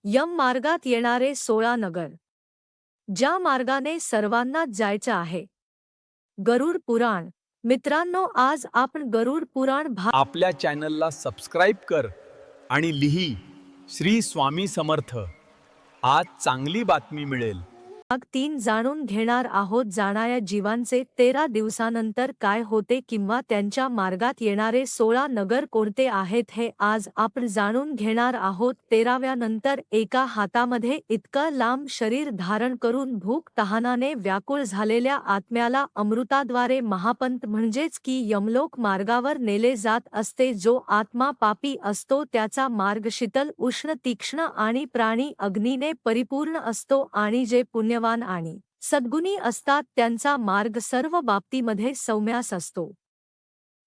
M मार्गात येणारे 16 नगर. ज्या मार्गाने सर्वांनाच जायचं आहे. गरुड पुराण. मित्रांनो, आज आपण गरुड पुराण आपल्या चॅनलला सबस्क्राईब कर आणि लिही श्री स्वामी समर्थ. आज चांगली बातमी मिळेल. भाग 3 जाणून घेणार आहोत. जाणाऱ्या जीवांचे 13 दिवसानंतर काय होते किंवा त्यांच्या मार्गात येणारे 16 नगर कोणते आहेत हे आज आपण जाणून घेणार आहोत. 13व्या नंतर एका हातामध्ये इतकं लांब शरीर धारण करून भूक तहानाने व्याकुळ झालेल्या आत्म्याला अमृताद्वारे महापंत म्हणजेच की यमलोक मार्गावर नेले जात असते. जो आत्मा पापी असतो त्याचा मार्ग शीतल उष्ण तीक्ष्ण आणि प्राणी अग्नीने परिपूर्ण असतो आणि जे पुण्यवान आणि सद्गुणी असतात त्यांचा मार्ग सर्व बाबतीमध्ये सौम्यास असतो.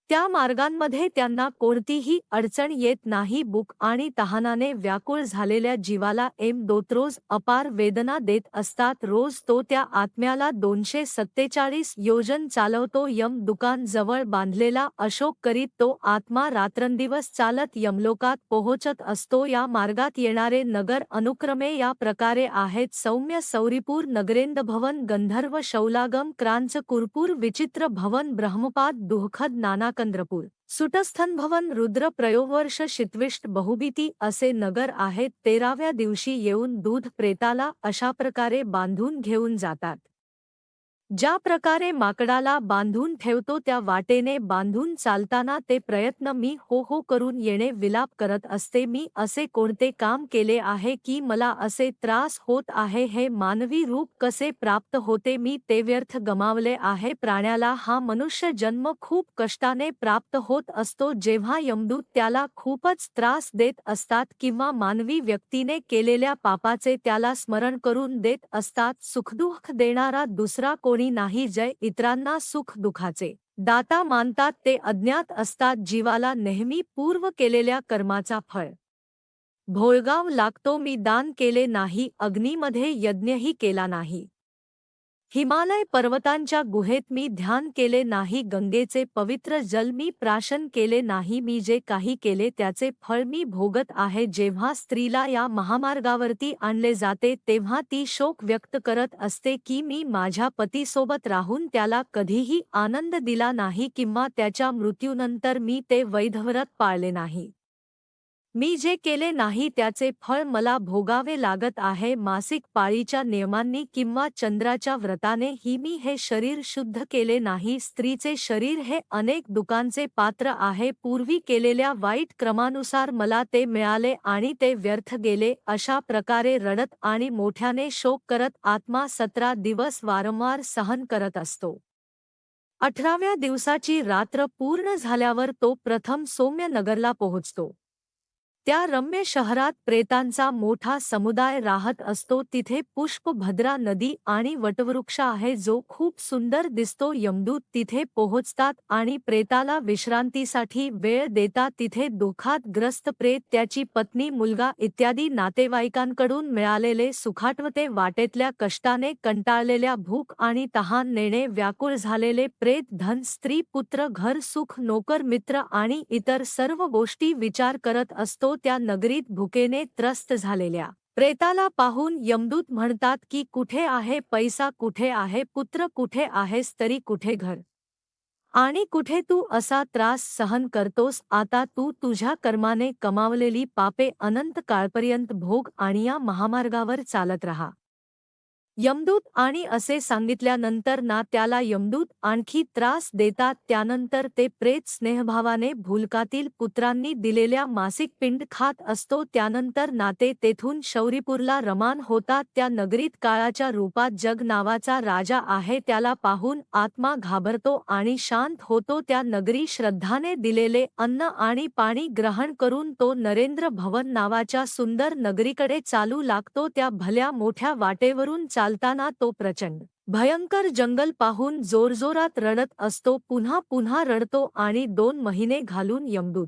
त्या मार्गांमध्ये त्यांना कोणतीही अडचण येत नाही. भूक आणि तहानाने व्याकुळ झालेल्या जीवाला दोतरोज अपार वेदना देत असतात. रोज तो त्या आत्म्याला 247 योजन चालवतो. यम दुकान जवळ बांधलेला अशोक करीत तो आत्मा रात्रंदिवस चालत यमलोकात पोहोचत असतो. या मार्गात येणारे नगर अनुक्रमे या प्रकारे आहेत: सौम्य सौरीपूर, नगरेंद भवन, गंधर्व शौलागम, क्रांच कुरपूर, विचित्र भवन, ब्रह्मपाद, दुःखद, नानाकंद्रपूर, सुटस्थन भवन, रुद्र प्रयोवर्ष, शितविष्ट, बहुभीती असे नगर आहेत. 13व्या दिवशी येऊन दूध प्रेताला अशा प्रकारे बांधून घेऊन जातात. ज्या प्रकारे माकडाला बांधून ठेवतो त्या वाटेने बांधून चालताना ते प्रयत्न मी हो हो करून येणे विलाप करत असते. मी असे कोणते काम केले आहे की मला असे त्रास होत आहे? हे मानवी रूप कसे प्राप्त होते? मी ते व्यर्थ गमावले आहे. प्राण्याला हा मनुष्य जन्म खूप कष्टाने प्राप्त होत असतो. जेव्हा यमदूत त्याला खूपच त्रास देत असतात किंवा मानवी व्यक्तीने केलेल्या पापाचे त्याला स्मरण करून देत असतात. सुखदुःख देणारा दुसरा कोणी नाही. जय इतरांना सुख दुःखाचे दाता मानतात ते अज्ञात असतात. जीवाला नेहमी पूर्व केलेल्या कर्माचा फळ भोगावा लागतो. मी दान केले नाही, अग्नीमध्ये यज्ञही केला नाही, हिमालय पर्वतांच्या गुहेत मी ध्यान केले नाही, गंगेचे पवित्र जल मी प्राशन केले नाही. मी जे काही केले त्याचे फळ मी भोगत आहे. जेव्हा स्त्रीला या महामार्गावरती आणले जाते तेव्हा ती शोक व्यक्त करत असते की मी माझ्या पतीसोबत राहून त्याला कधीही आनंद दिला नाही किंवा त्याच्या मृत्यूनंतर मी ते वैधव्रत पाळले नाही. मी जे केले नाही त्याचे फळ मला भोगावे लागत आहे. मासिक पाळीच्या नियमांनी किंवा चंद्राच्या व्रताने ही मी हे शरीर शुद्ध केले नाही. स्त्रीचे शरीर हे अनेक दुःखांचे पात्र आहे. पूर्वी केलेल्या वाईट क्रमानुसार मला ते मिळाले आणि ते व्यर्थ गेले. अशा प्रकारे रडत आणि मोठ्याने शोक करत आत्मा 17 दिवस वारंवार सहन करत असतो. 18व्या दिवसाची रात्र पूर्ण झाल्यावर तो प्रथम सौम्य नगरला पोहोचतो. त्या रम्य शहरात प्रेतांचा मोठा समुदाय राहत असतो. तिथे पुष्पभद्रा नदी आणि वटवृक्ष आहे जो खूप सुंदर दिसतो. यमदूत तिथे पोहोचतात आणि प्रेताला विश्रांतीसाठी वेळ देतात. तिथे दुःखात ग्रस्त प्रेत, त्याची पत्नी, मुलगा इत्यादी नातेवाईकांकडून मिळालेले सुखाटवते, वाटेतल्या कष्टाने कंटाळलेल्या, भूक आणि तहान नेणे व्याकुळ झालेले प्रेत, धन, स्त्री, पुत्र, घर, सुख, नोकर, मित्र आणि इतर सर्व गोष्टी विचार करत असतो. त्या नगरीत भुकेने त्रस्त झालेल्या प्रेताला पाहून यमदूत म्हणतात की कुठे आहे पैसा, कुठे आहे पुत्र, कुठे आहे स्त्री, कुठे घर आणि कुठे तू असा त्रास सहन करतोस? आता तू तुझ्या कर्माने कमावलेली पापे अनंत काळपर्यंत भोग आणि या महामार्गावर चालत राहा. यमदूत आणि असे सांगितल्यानंतर ना त्याला यमदूत आणखी त्रास देतात. त्यानंतर ते प्रेत स्नेहभावाने भूलकातील पुत्रांनी दिलेल्या मासिक पिंड खात असतो. त्यानंतर नाते तेथून शौरीपूरला रवाना होतात. त्या नगरीत काळाच्या रूपात जग नावाचा राजा आहे. त्याला पाहून आत्मा घाबरतो आणि शांत होतो. त्या नगरी श्रद्धाने दिलेले अन्न आणि पाणी ग्रहण करून तो नरेंद्र भवन नावाच्या सुंदर नगरीकडे चालू लागतो. त्या भल्या मोठ्या वाटेवरून चालताना तो प्रचंड भयंकर जंगल पाहून जोरजोरात रडत असतो. पुन्हा पुन्हा रडतो आणि 2 महिने घालून यमदूत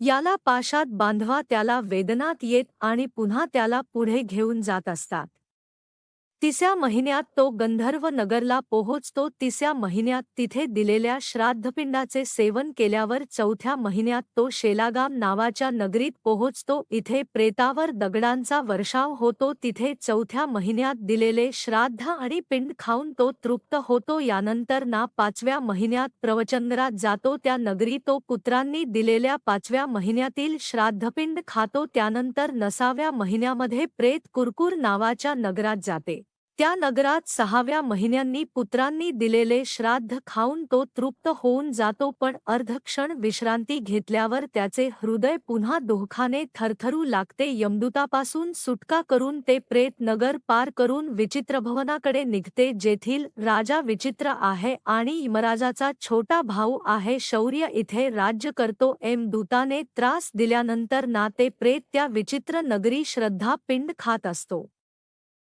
याला पाशात बांधवा. त्याला वेदनात येत आणि पुन्हा त्याला पुढे घेऊन जात असतात. तिसऱ्या महिन्यात तो गंधर्व नगरला पोहोचतो. तिसऱ्या महिन्यात तिथे दिलेल्या श्राद्धपिंडाचे सेवन केल्यावर चौथ्या महिन्यात तो शेलागाम नावाच्या नगरीत पोहोचतो. इथे प्रेतावर दगडांचा वर्षाव होतो. तिथे चौथ्या महिन्यात दिलेले श्राद्ध आणि पिंड खाऊन तो तृप्त होतो. यानंतर ना 5व्या महिन्यात प्रवचंद्रात जातो. त्या नगरी तो पुत्रांनी दिलेल्या 5व्या महिन्यातील श्राद्धपिंड खातो. त्यानंतर 9व्या महिन्यामध्ये प्रेत कुरकुर नावाच्या नगरात जाते. त्या नगरात 6व्या महिन्यांनी पुत्रांनी दिलेले श्राद्ध खाऊन तो तृप्त होऊन जातो. पण अर्धक्षण विश्रांती घेतल्यावर त्याचे हृदय पुन्हा दुःखाने थरथरू लागते. यमदूतापासून सुटका करून ते प्रेत नगर पार करून विचित्रभवनाकडे निघते, जेथील राजा विचित्र आहे आणि यमराजाचा छोटा भाऊ आहे शौर्य इथे राज्य करतो. यमदूताने त्रास दिल्यानंतर ना ते प्रेत त्या विचित्र नगरी श्रद्धा पिंड खात असतो.